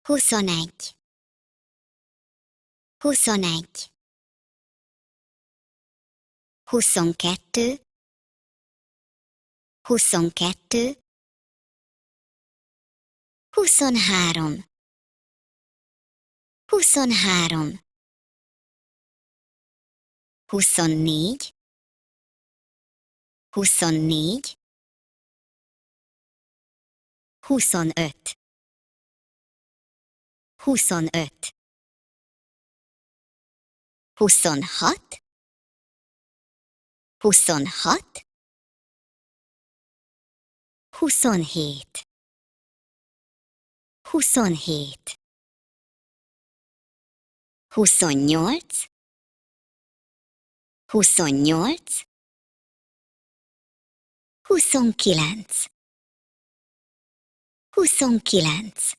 21, 21, 22, 22, 23, 23, 24, 24, 25, 25, 26, 26, 27, 27, 28, 28, 29, 29,